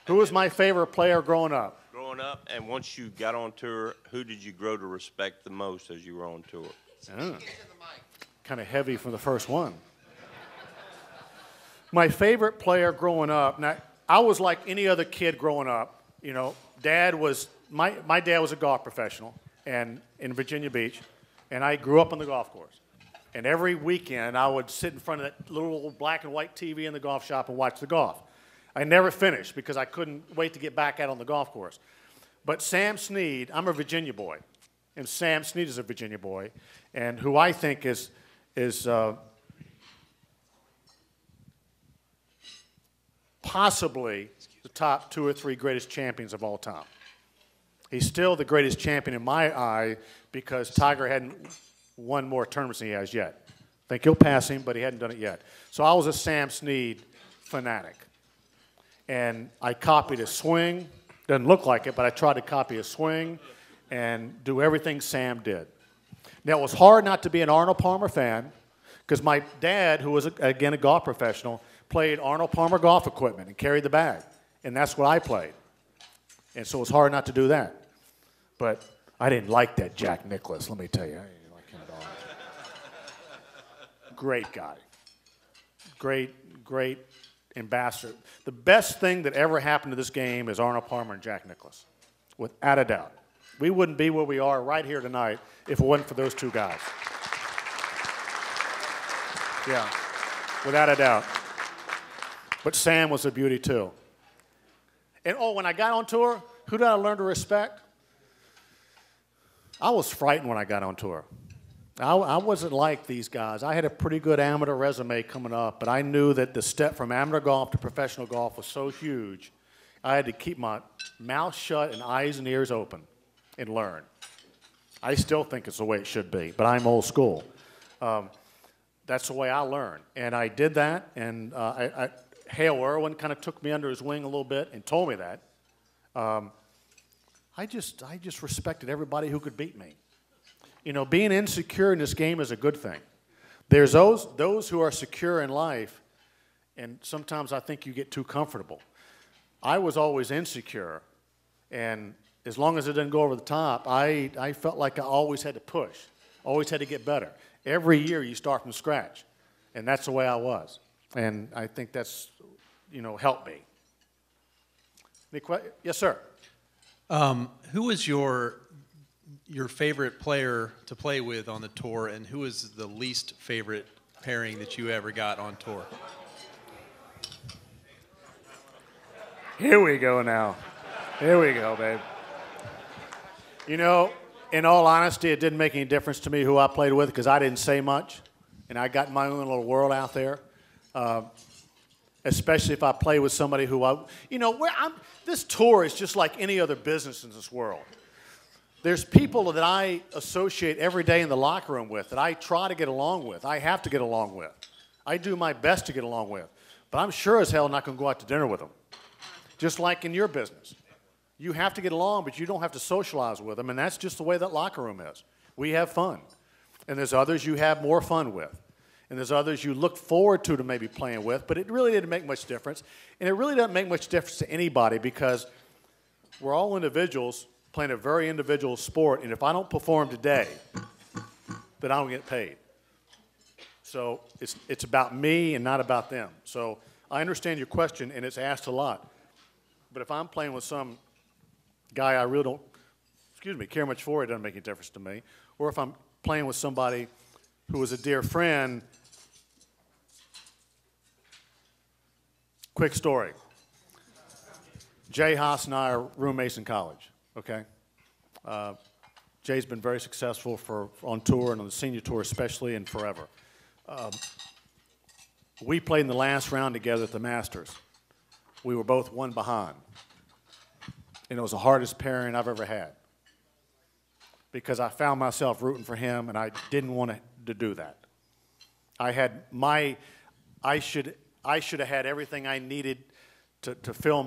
Who was my favorite player growing up? Growing up, and once you got on tour, who did you grow to respect the most as you were on tour? Kind of heavy from the first one. My favorite player growing up, now, I was like any other kid growing up. You know, my dad was a golf professional and in Virginia Beach, and I grew up on the golf course. And every weekend, I would sit in front of that little old black and white TV in the golf shop and watch the golf. I never finished because I couldn't wait to get back out on the golf course. But Sam Snead, I'm a Virginia boy, and Sam Snead is a Virginia boy, and who I think is possibly the top 2 or 3 greatest champions of all time. He's still the greatest champion in my eye because Tiger hadn't won more tournaments than he has yet. I think he'll pass him, but he hadn't done it yet. So I was a Sam Snead fanatic. And I copied his swing. Doesn't look like it, but I tried to copy his swing and do everything Sam did. Now, it was hard not to be an Arnold Palmer fan because my dad, who was, again, a golf professional, played Arnold Palmer golf equipment and carried the bag. And that's what I played. And so it was hard not to do that. But I didn't like that Jack Nicklaus, let me tell you. I didn't like him at all. Great guy. Great ambassador. The best thing that ever happened to this game is Arnold Palmer and Jack Nicklaus, without a doubt. We wouldn't be where we are right here tonight if it wasn't for those two guys. Yeah, without a doubt. But Sam was a beauty too. And oh, when I got on tour, who did I learn to respect? I was frightened when I got on tour. I wasn't like these guys. I had a pretty good amateur resume coming up, but I knew that the step from amateur golf to professional golf was so huge, I had to keep my mouth shut and eyes and ears open and learn. I still think it's the way it should be, but I'm old school. That's the way I learn. And I did that, and Hale Irwin kind of took me under his wing a little bit and told me that. I just respected everybody who could beat me. You know, being insecure in this game is a good thing. There's those who are secure in life, and sometimes I think you get too comfortable. I was always insecure, and as long as it didn't go over the top, I felt like I always had to push, always had to get better. Every year you start from scratch, and that's the way I was. And I think that's, you know, helped me. Yes, sir. Who was your favorite player to play with on the tour, and who was the least favorite pairing that you ever got on tour? Here we go now. Here we go, babe. You know, in all honesty, it didn't make any difference to me who I played with because I didn't say much, and I got my own little world out there. Especially if I play with somebody who this tour is just like any other business in this world. There's people that I associate every day in the locker room with that I try to get along with. I have to get along with. I do my best to get along with. But I'm sure as hell not going to go out to dinner with them. Just like in your business. You have to get along, but you don't have to socialize with them, and that's just the way that locker room is. We have fun. And there's others you have more fun with. And there's others you look forward to maybe playing with, but it really didn't make much difference. And it really doesn't make much difference to anybody because we're all individuals playing a very individual sport, and if I don't perform today, then I don't get paid. So it's about me and not about them. So I understand your question, and it's asked a lot. But if I'm playing with some guy I really don't, care much for, it doesn't make any difference to me. Or if I'm playing with somebody who is a dear friend. Quick story. Jay Haas and I are roommates in college, okay? Jay's been very successful on tour and on the senior tour especially and forever. We played in the last round together at the Masters. We were both one behind. And it was the hardest pairing I've ever had because I found myself rooting for him and I didn't want to do that. I should have had everything I needed to fill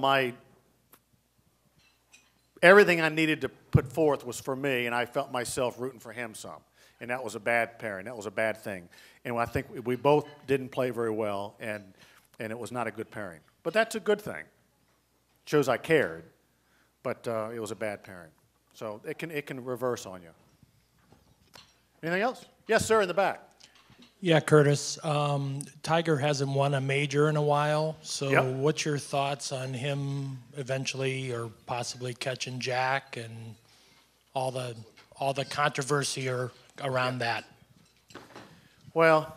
everything I needed to put forth was for me, and I felt myself rooting for him some. And that was a bad pairing. That was a bad thing. And I think we both didn't play very well, and it was not a good pairing. But that's a good thing. Shows I cared, but it was a bad pairing. So it can reverse on you. Anything else? Yes, sir, in the back. Yeah, Curtis. Tiger hasn't won a major in a while, so Yep. what's your thoughts on him eventually or possibly catching Jack and all the controversy around that? Well,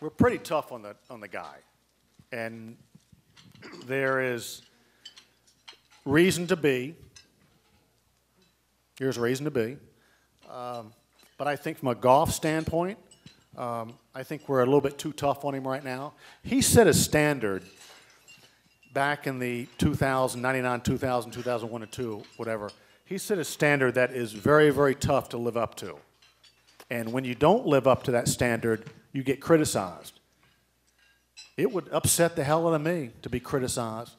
we're pretty tough on the guy, and there is reason to be. Here's a reason to be. But I think from a golf standpoint, I think we're a little bit too tough on him right now. He set a standard back in the 2000, 99, 2000, 2001 and 2, whatever. He set a standard that is very, very tough to live up to. And when you don't live up to that standard, you get criticized. It would upset the hell out of me to be criticized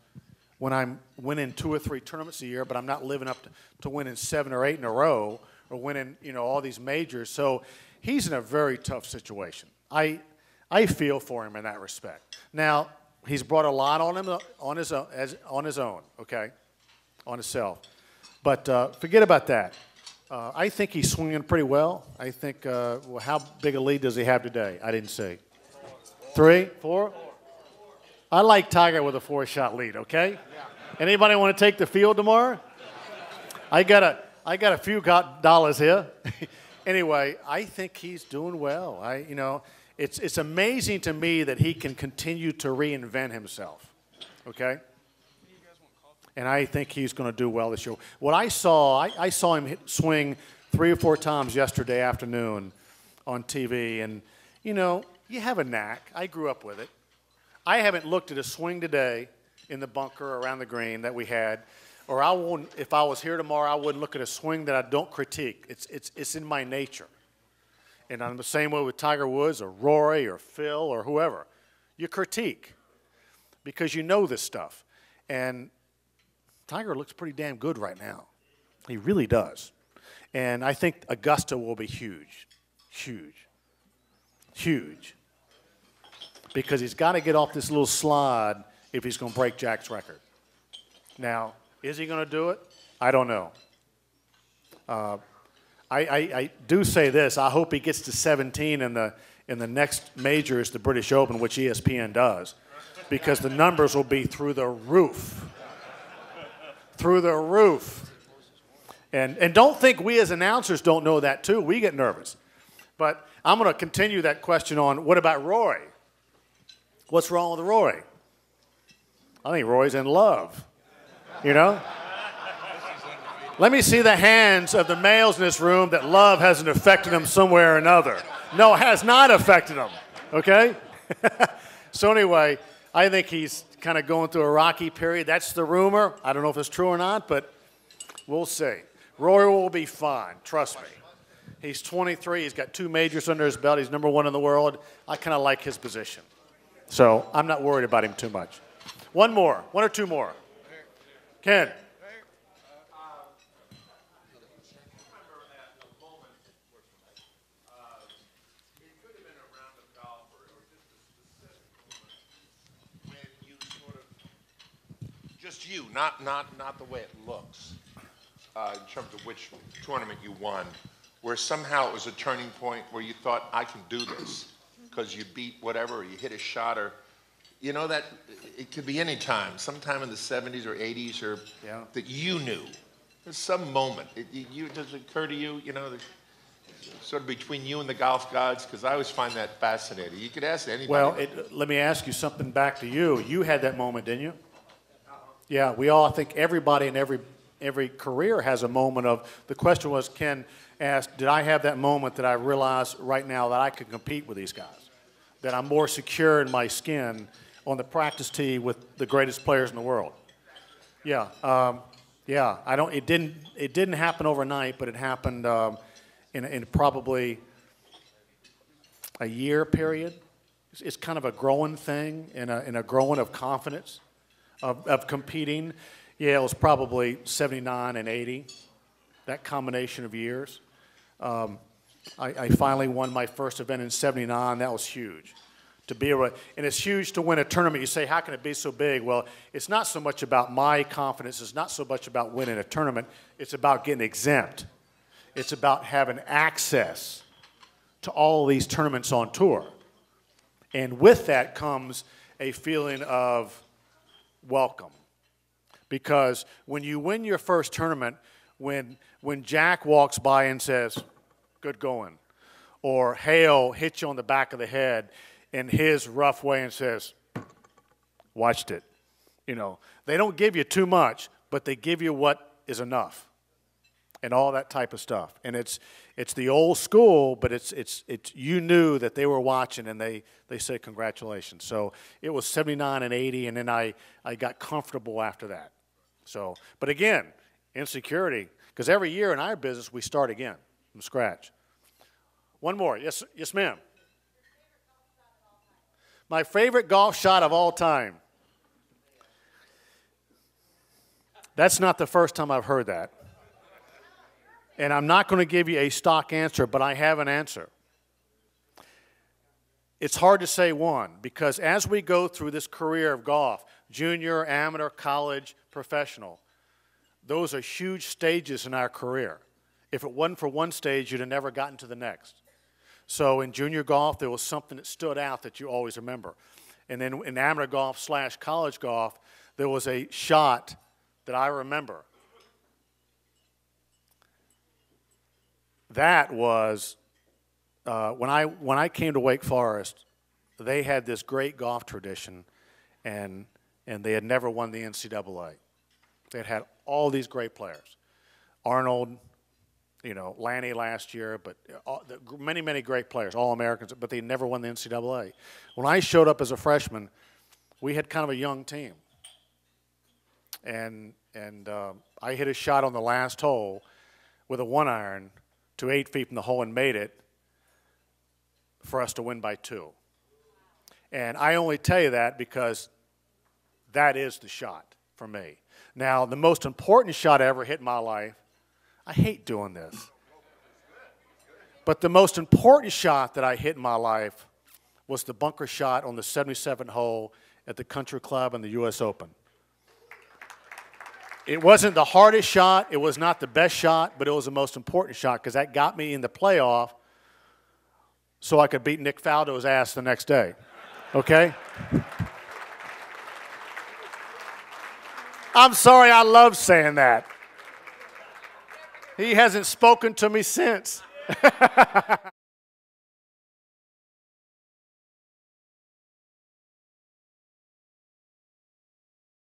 when I'm winning 2 or 3 tournaments a year, but I'm not living up to winning 7 or 8 in a row, or winning, all these majors. So he's in a very tough situation. I feel for him in that respect. Now, he's brought a lot on him on his own, okay, on himself. But forget about that. I think he's swinging pretty well. I think, how big a lead does he have today? I didn't see. 3, 4? I like Tiger with a 4-shot lead, okay? Anybody want to take the field tomorrow? I got a few dollars here. Anyway, I think he's doing well. It's amazing to me that he can continue to reinvent himself. Okay? And I think he's going to do well this year. What I saw him swing 3 or 4 times yesterday afternoon on TV, and you have a knack. I grew up with it. I haven't looked at a swing today in the bunker around the green that we had. Or I won't. If I was here tomorrow, I wouldn't look at a swing that I don't critique. It's in my nature. And I'm the same way with Tiger Woods or Rory or Phil or whoever. You critique because you know this stuff. And Tiger looks pretty damn good right now. He really does. And I think Augusta will be huge, huge, huge. Because he's got to get off this little slide if he's going to break Jack's record. Now, is he going to do it? I don't know. I do say this. I hope he gets to 17 in the next major is the British Open, which ESPN does, because the numbers will be through the roof. Through the roof. And don't think we as announcers don't know that too. We get nervous. But I'm going to continue that question on what about Rory? What's wrong with Rory? I think Rory's in love. Let me see the hands of the males in this room that love hasn't affected them somewhere or another. No, it has not affected them, okay? So anyway, I think he's kind of going through a rocky period. That's the rumor. I don't know if it's true or not, but we'll see. Rory will be fine, trust me. He's 23. He's got 2 majors under his belt. He's number 1 in the world. I kind of like his position. So I'm not worried about him too much. 1 more, 1 or 2 more. Ken. Just you, not the way it looks, in terms of which tournament you won, where somehow it was a turning point where you thought, I can do this, because you beat whatever, or you hit a shot, or that it could be any time, sometime in the 70s or 80s, or that you knew. There's some moment. Does it occur to you, sort of between you and the golf gods? Because I always find that fascinating. You could ask anybody. Well, let me ask you something back to you. You had that moment, didn't you? Yeah, we all, I think everybody in every career has a moment of, the question was, Ken asked, did I have that moment that I realized right now that I could compete with these guys? That I'm more secure in my skin on the practice tee with the greatest players in the world. Yeah, it didn't happen overnight, but it happened in probably a year period. It's kind of a growing thing, in a growing of confidence of competing. Yeah, it was probably 79 and 80, that combination of years. I finally won my first event in 79. That was huge. to be able to, and it's huge to win a tournament. You say, how can it be so big? Well, it's not so much about my confidence. It's not so much about winning a tournament. It's about getting exempt. It's about having access to all of these tournaments on tour. And with that comes a feeling of welcome. Because when you win your first tournament, when Jack walks by and says, good going, or Hale hits you on the back of the head in his rough way and says, watched it. You know, they don't give you too much, but they give you what is enough and all that type of stuff. And it's the old school, but it's you knew that they were watching and they said congratulations. So it was 79 and 80, and then I got comfortable after that. So, but again, insecurity, because every year in our business we start again from scratch. One more. Yes, ma'am. My favorite golf shot of all time. That's not the first time I've heard that. And I'm not going to give you a stock answer, but I have an answer. It's hard to say one, because as we go through this career of golf, junior, amateur, college, professional, those are huge stages in our career. If it wasn't for one stage, you'd have never gotten to the next. So in junior golf, there was something that stood out that you always remember. And then in amateur golf / college golf, there was a shot that I remember. That was when I came to Wake Forest, they had this great golf tradition, and they had never won the NCAA. They had all these great players. Arnold, you know, Lanny last year, but many great players, all Americans, but they never won the NCAA. When I showed up as a freshman, we had kind of a young team. And I hit a shot on the last hole with a 1-iron to 8 feet from the hole and made it for us to win by 2. And I only tell you that because that is the shot for me. Now, the most important shot I ever hit in my life, I hate doing this, but the most important shot that I hit in my life was the bunker shot on the 77th hole at the Country Club in the U.S. Open. It wasn't the hardest shot, it was not the best shot, but it was the most important shot because that got me in the playoff so I could beat Nick Faldo's ass the next day, okay? I'm sorry, I love saying that. He hasn't spoken to me since.